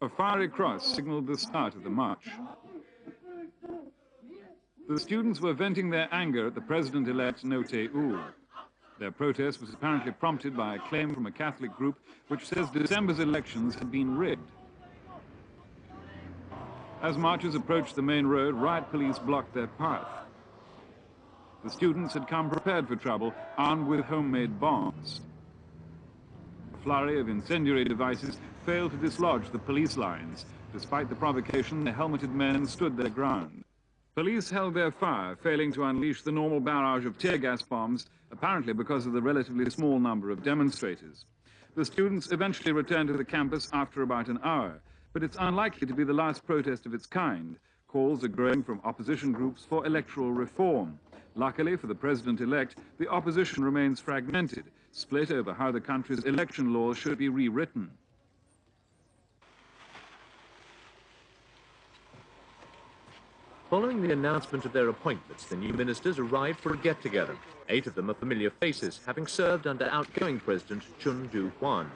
A fiery cross signaled the start of the march. The students were venting their anger at the president-elect Roh Tae Woo. Their protest was apparently prompted by a claim from a Catholic group which says December's elections had been rigged. As marchers approached the main road, riot police blocked their path. The students had come prepared for trouble, armed with homemade bombs. A flurry of incendiary devices failed to dislodge the police lines. Despite the provocation, the helmeted men stood their ground. Police held their fire, failing to unleash the normal barrage of tear gas bombs, apparently because of the relatively small number of demonstrators. The students eventually returned to the campus after about an hour, but it's unlikely to be the last protest of its kind. Calls are growing from opposition groups for electoral reform. Luckily for the president-elect, the opposition remains fragmented, split over how the country's election laws should be rewritten. Following the announcement of their appointments, the new ministers arrived for a get-together. 8 of them are familiar faces, having served under outgoing President Chun Doo-hwan.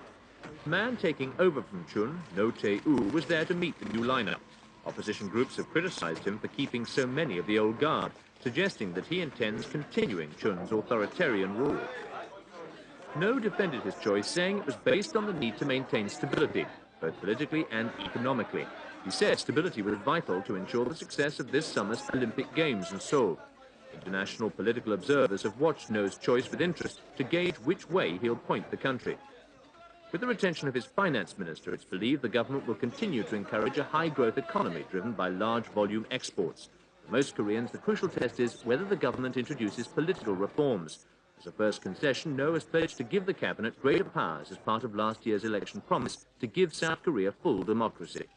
The man taking over from Chun, Roh Tae Woo, was there to meet the new lineup. Opposition groups have criticized him for keeping so many of the old guard, suggesting that he intends continuing Chun's authoritarian rule. No defended his choice, saying it was based on the need to maintain stability, both politically and economically. He said stability was vital to ensure the success of this summer's Olympic Games in Seoul. International political observers have watched No's choice with interest to gauge which way he'll point the country. With the retention of his finance minister, it's believed the government will continue to encourage a high-growth economy driven by large-volume exports. For most Koreans, the crucial test is whether the government introduces political reforms. As a first concession, No has pledged to give the cabinet greater powers as part of last year's election promise to give South Korea full democracy.